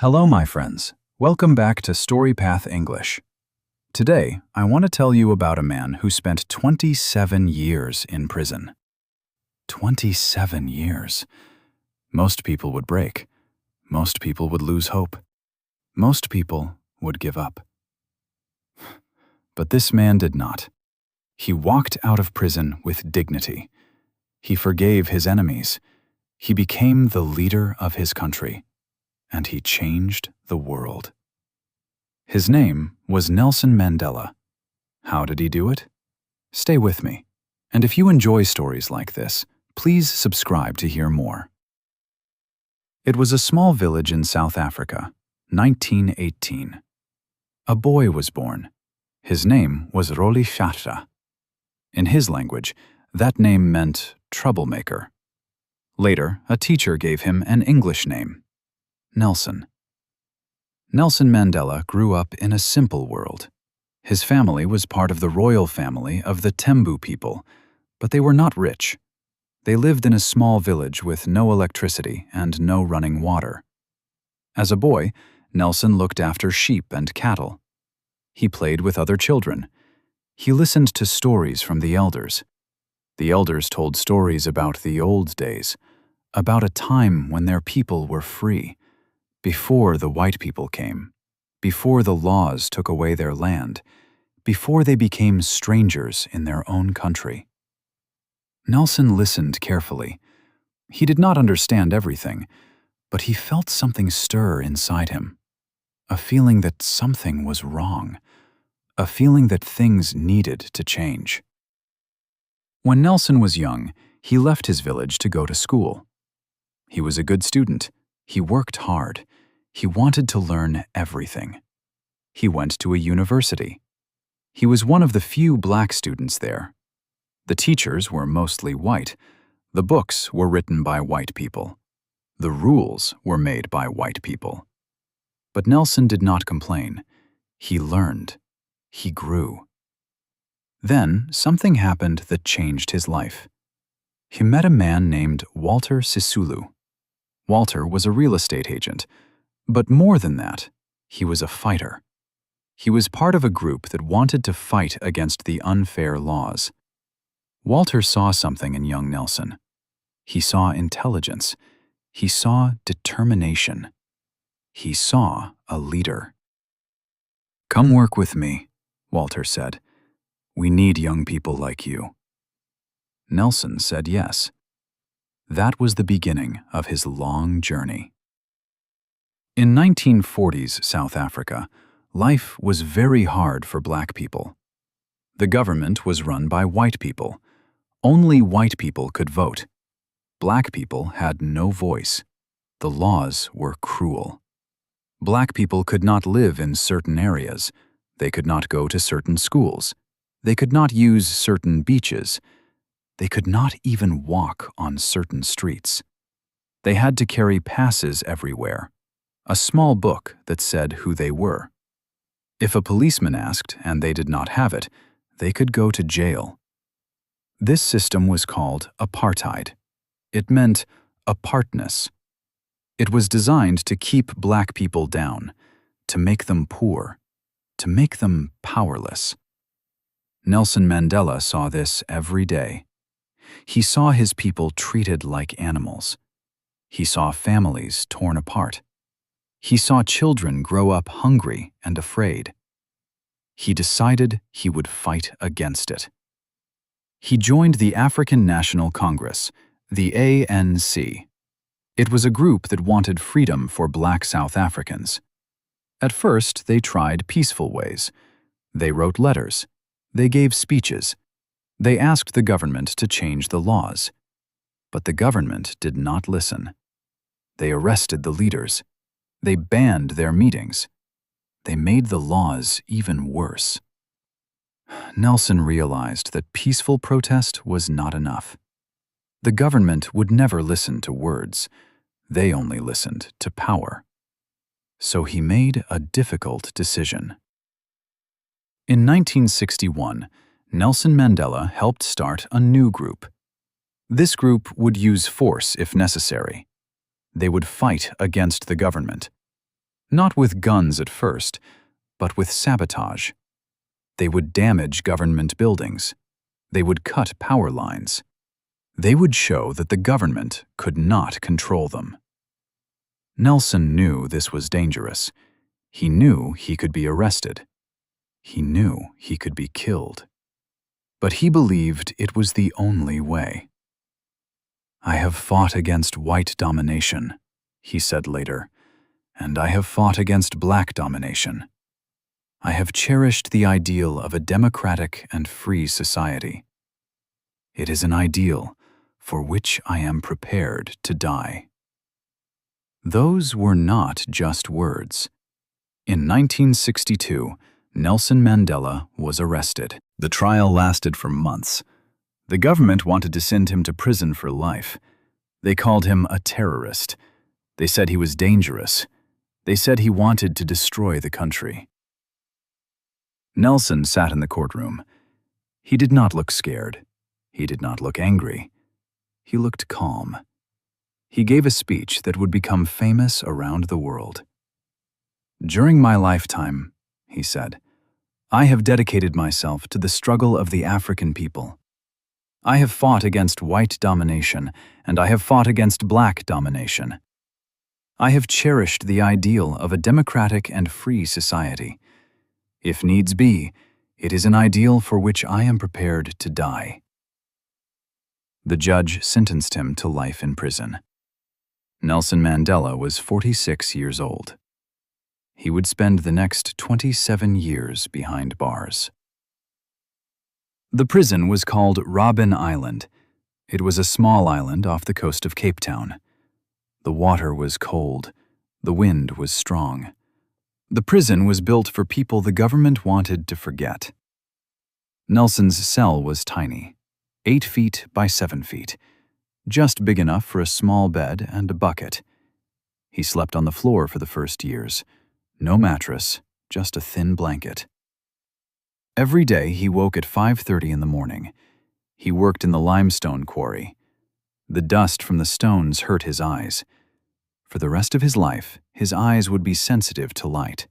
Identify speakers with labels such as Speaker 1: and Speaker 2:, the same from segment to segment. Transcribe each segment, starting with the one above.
Speaker 1: Hello, my friends. Welcome back to StoryPath English. Today, I want to tell you about a man who spent 27 years in prison. 27 years. Most people would break. Most people would lose hope. Most people would give up. But this man did not. He walked out of prison with dignity. He forgave his enemies. He became the leader of his country. And he changed the world. His name was Nelson Mandela. How did he do it? Stay with me. And if you enjoy stories like this, please subscribe to hear more. It was a small village in South Africa, 1918. A boy was born. His name was Roli Shatra. In his language, that name meant troublemaker. Later, a teacher gave him an English name, Nelson. Nelson Mandela grew up in a simple world. His family was part of the royal family of the Tembu people, but they were not rich. They lived in a small village with no electricity and no running water. As a boy, Nelson looked after sheep and cattle. He played with other children. He listened to stories from the elders. The elders told stories about the old days, about a time when their people were free, before the white people came, before the laws took away their land, before they became strangers in their own country. Nelson listened carefully. He did not understand everything, but he felt something stir inside him, a feeling that something was wrong, a feeling that things needed to change. When Nelson was young, he left his village to go to school. He was a good student. He worked hard. He wanted to learn everything. He went to a university. He was one of the few black students there. The teachers were mostly white. The books were written by white people. The rules were made by white people. But Nelson did not complain. He learned. He grew. Then something happened that changed his life. He met a man named Walter Sisulu. Walter was a real estate agent, but more than that, he was a fighter. He was part of a group that wanted to fight against the unfair laws. Walter saw something in young Nelson. He saw intelligence. He saw determination. He saw a leader. "Come work with me," Walter said. "We need young people like you." Nelson said yes. That was the beginning of his long journey. In 1940s South Africa, life was very hard for black people. The government was run by white people. Only white people could vote. Black people had no voice. The laws were cruel. Black people could not live in certain areas. They could not go to certain schools. They could not use certain beaches. They could not even walk on certain streets. They had to carry passes everywhere, a small book that said who they were. If a policeman asked and they did not have it, they could go to jail. This system was called apartheid. It meant apartness. It was designed to keep black people down, to make them poor, to make them powerless. Nelson Mandela saw this every day. He saw his people treated like animals. He saw families torn apart. He saw children grow up hungry and afraid. He decided he would fight against it. He joined the African National Congress, the ANC. It was a group that wanted freedom for black South Africans. At first, they tried peaceful ways. They wrote letters. They gave speeches. They asked the government to change the laws. But the government did not listen. They arrested the leaders. They banned their meetings. They made the laws even worse. Nelson realized that peaceful protest was not enough. The government would never listen to words. They only listened to power. So he made a difficult decision. In 1961, Nelson Mandela helped start a new group. This group would use force if necessary. They would fight against the government. Not with guns at first, but with sabotage. They would damage government buildings. They would cut power lines. They would show that the government could not control them. Nelson knew this was dangerous. He knew he could be arrested. He knew he could be killed. But he believed it was the only way. "I have fought against white domination," he said later, "and I have fought against black domination. I have cherished the ideal of a democratic and free society. It is an ideal for which I am prepared to die." Those were not just words. In 1962, Nelson Mandela was arrested. The trial lasted for months. The government wanted to send him to prison for life. They called him a terrorist. They said he was dangerous. They said he wanted to destroy the country. Nelson sat in the courtroom. He did not look scared. He did not look angry. He looked calm. He gave a speech that would become famous around the world. "During my lifetime," he said, "I have dedicated myself to the struggle of the African people. I have fought against white domination, and I have fought against black domination. I have cherished the ideal of a democratic and free society. If needs be, it is an ideal for which I am prepared to die." The judge sentenced him to life in prison. Nelson Mandela was 46 years old. He would spend the next 27 years behind bars. The prison was called Robben Island. It was a small island off the coast of Cape Town. The water was cold. The wind was strong. The prison was built for people the government wanted to forget. Nelson's cell was tiny, 8 feet by 7 feet, just big enough for a small bed and a bucket. He slept on the floor for the first years. No mattress, just a thin blanket. Every day he woke at 5:30 in the morning. He worked in the limestone quarry. The dust from the stones hurt his eyes. For the rest of his life, his eyes would be sensitive to light.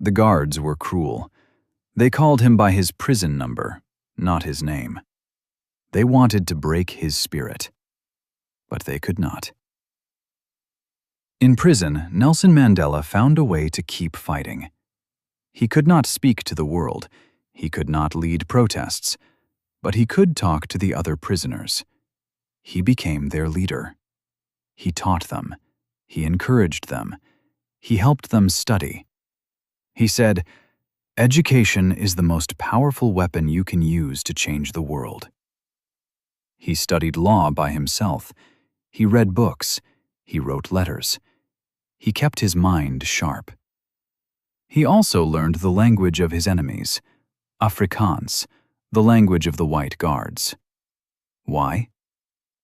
Speaker 1: The guards were cruel. They called him by his prison number, not his name. They wanted to break his spirit, but they could not. In prison, Nelson Mandela found a way to keep fighting. He could not speak to the world. He could not lead protests, but he could talk to the other prisoners. He became their leader. He taught them. He encouraged them. He helped them study. He said, "Education is the most powerful weapon you can use to change the world." He studied law by himself. He read books. He wrote letters. He kept his mind sharp. He also learned the language of his enemies, Afrikaans, the language of the white guards. Why?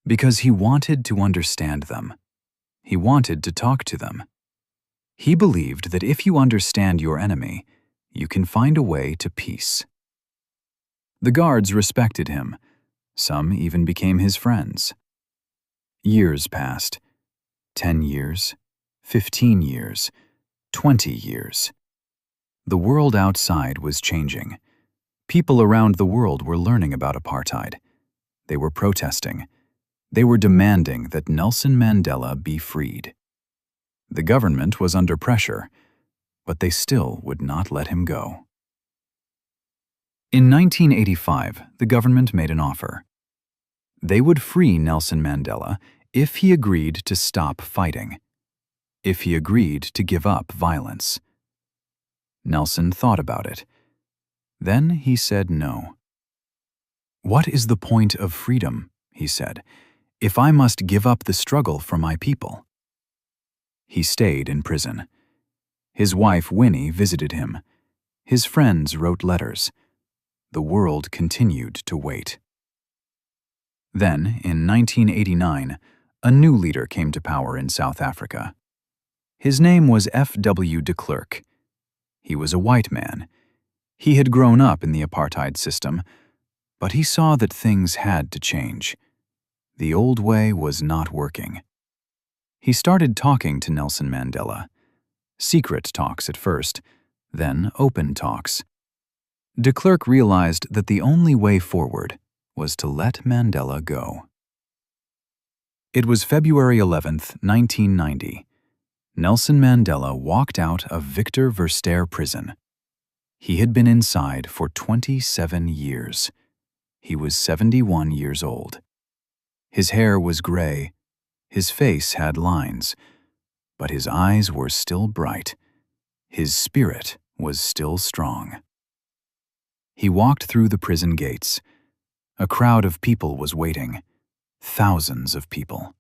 Speaker 1: Because he wanted to understand them. He wanted to talk to them. He believed that if you understand your enemy, you can find a way to peace. The guards respected him. Some even became his friends. Years passed. 10 years, 15 years, 20 years. The world outside was changing. People around the world were learning about apartheid. They were protesting. They were demanding that Nelson Mandela be freed. The government was under pressure, but they still would not let him go. In 1985, the government made an offer. They would free Nelson Mandela if he agreed to stop fighting, if he agreed to give up violence. Nelson thought about it. Then he said no. "What is the point of freedom," he said, "if I must give up the struggle for my people?" He stayed in prison. His wife Winnie visited him. His friends wrote letters. The world continued to wait. Then, in 1989, a new leader came to power in South Africa. His name was F.W. de Klerk. He was a white man. He had grown up in the apartheid system, but he saw that things had to change. The old way was not working. He started talking to Nelson Mandela. Secret talks at first, then open talks. De Klerk realized that the only way forward was to let Mandela go. It was February 11th, 1990. Nelson Mandela walked out of Victor Verster prison. He had been inside for 27 years. He was 71 years old. His hair was gray. His face had lines, but his eyes were still bright. His spirit was still strong. He walked through the prison gates. A crowd of people was waiting. Thousands of people.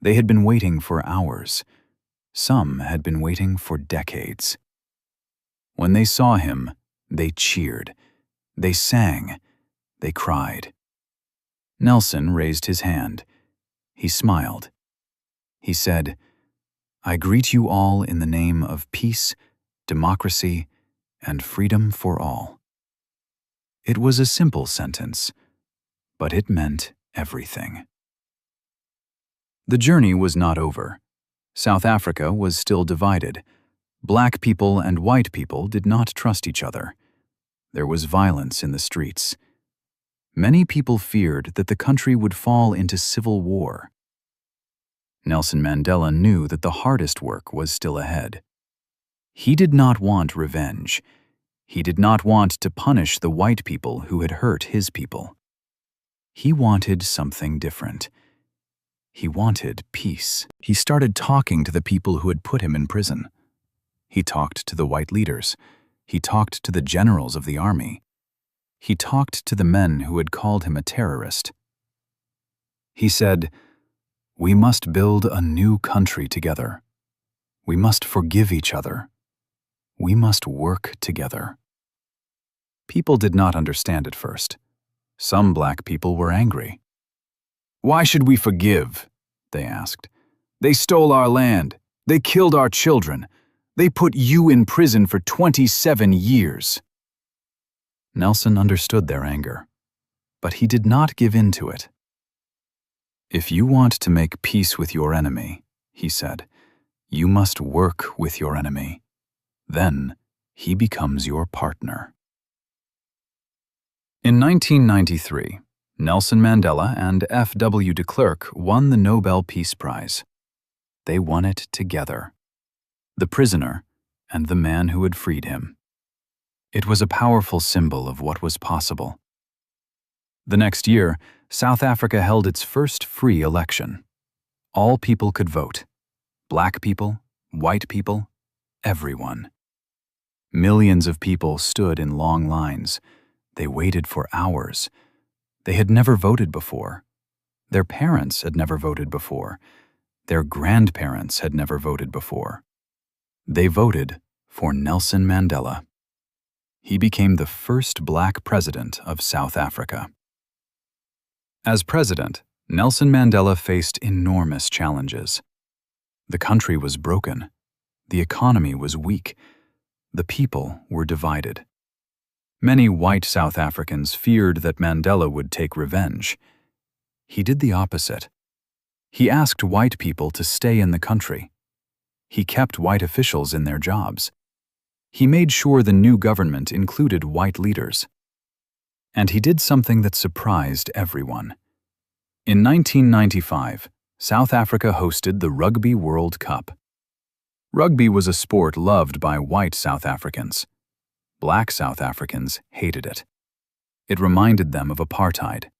Speaker 1: They had been waiting for hours. Some had been waiting for decades. When they saw him, they cheered. They sang. They cried. Nelson raised his hand. He smiled. He said, "I greet you all in the name of peace, democracy, and freedom for all." It was a simple sentence, but it meant everything. The journey was not over. South Africa was still divided. Black people and white people did not trust each other. There was violence in the streets. Many people feared that the country would fall into civil war. Nelson Mandela knew that the hardest work was still ahead. He did not want revenge. He did not want to punish the white people who had hurt his people. He wanted something different. He wanted peace. He started talking to the people who had put him in prison. He talked to the white leaders. He talked to the generals of the army. He talked to the men who had called him a terrorist. He said, "We must build a new country together. We must forgive each other. We must work together." People did not understand at first. Some black people were angry. "Why should we forgive?" they asked. "They stole our land. They killed our children. They put you in prison for 27 years. Nelson understood their anger, but he did not give in to it. "If you want to make peace with your enemy," he said, "you must work with your enemy. Then he becomes your partner." In 1993, Nelson Mandela and F.W. de Klerk won the Nobel Peace Prize. They won it together. The prisoner and the man who had freed him. It was a powerful symbol of what was possible. The next year, South Africa held its first free election. All people could vote. Black people, white people, everyone. Millions of people stood in long lines. They waited for hours. They had never voted before. Their parents had never voted before. Their grandparents had never voted before. They voted for Nelson Mandela. He became the first black president of South Africa. As president, Nelson Mandela faced enormous challenges. The country was broken. The economy was weak. The people were divided. Many white South Africans feared that Mandela would take revenge. He did the opposite. He asked white people to stay in the country. He kept white officials in their jobs. He made sure the new government included white leaders. And he did something that surprised everyone. In 1995, South Africa hosted the Rugby World Cup. Rugby was a sport loved by white South Africans. Black South Africans hated it. It reminded them of apartheid.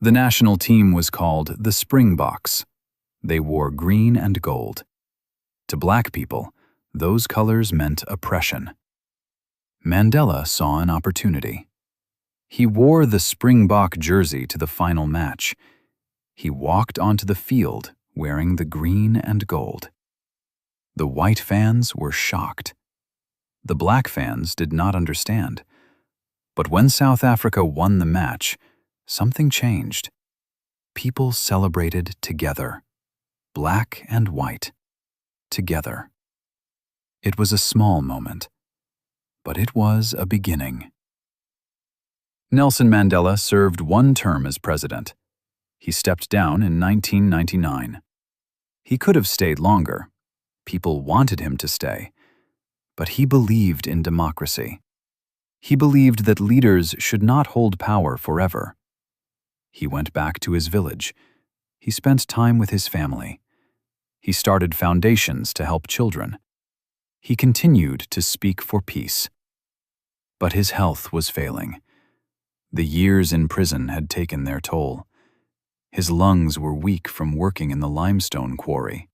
Speaker 1: The national team was called the Springboks. They wore green and gold. To black people, those colors meant oppression. Mandela saw an opportunity. He wore the Springbok jersey to the final match. He walked onto the field wearing the green and gold. The white fans were shocked. The black fans did not understand. But when South Africa won the match, something changed. People celebrated together, black and white, together. It was a small moment, but it was a beginning. Nelson Mandela served one term as president. He stepped down in 1999. He could have stayed longer. People wanted him to stay, but he believed in democracy. He believed that leaders should not hold power forever. He went back to his village. He spent time with his family. He started foundations to help children. He continued to speak for peace. But his health was failing. The years in prison had taken their toll. His lungs were weak from working in the limestone quarry.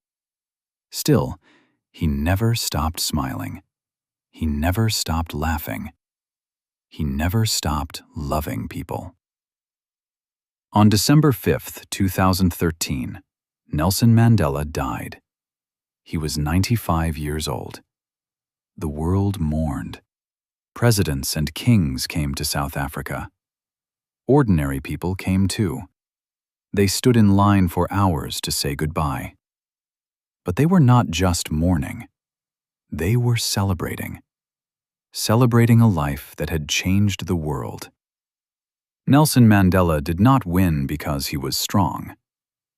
Speaker 1: Still, he never stopped smiling. He never stopped laughing. He never stopped loving people. On December 5, 2013, Nelson Mandela died. He was 95 years old. The world mourned. Presidents and kings came to South Africa. Ordinary people came too. They stood in line for hours to say goodbye. But they were not just mourning. They were celebrating. Celebrating a life that had changed the world. Nelson Mandela did not win because he was strong.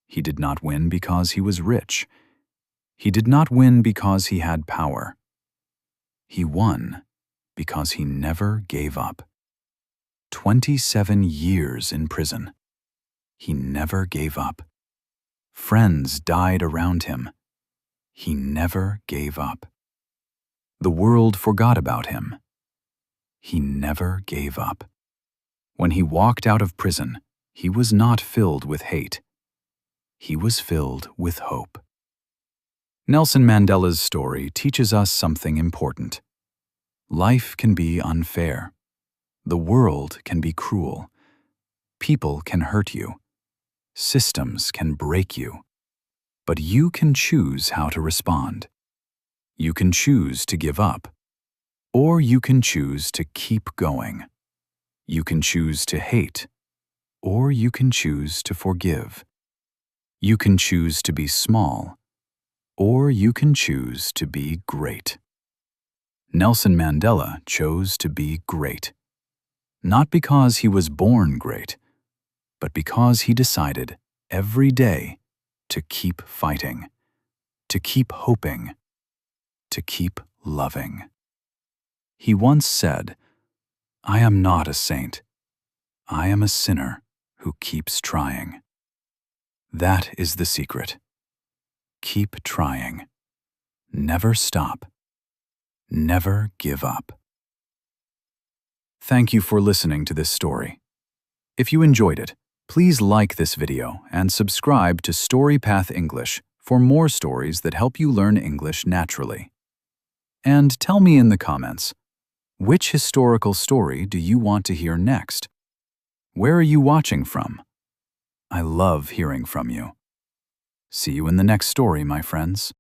Speaker 1: He did not win because he was rich. He did not win because he had power. He won because he never gave up. 27 years in prison. He never gave up. Friends died around him. He never gave up. The world forgot about him. He never gave up. When he walked out of prison, he was not filled with hate. He was filled with hope. Nelson Mandela's story teaches us something important. Life can be unfair. The world can be cruel. People can hurt you. Systems can break you. But you can choose how to respond. You can choose to give up, or you can choose to keep going. You can choose to hate, or you can choose to forgive. You can choose to be small, or you can choose to be great. Nelson Mandela chose to be great, not because he was born great, but because he decided every day to keep fighting, to keep hoping, to keep loving. He once said, "I am not a saint. I am a sinner who keeps trying." That is the secret. Keep trying. Never stop. Never give up. Thank you for listening to this story. If you enjoyed it, please like this video and subscribe to StoryPath English for more stories that help you learn English naturally. And tell me in the comments, which historical story do you want to hear next? Where are you watching from? I love hearing from you. See you in the next story, my friends.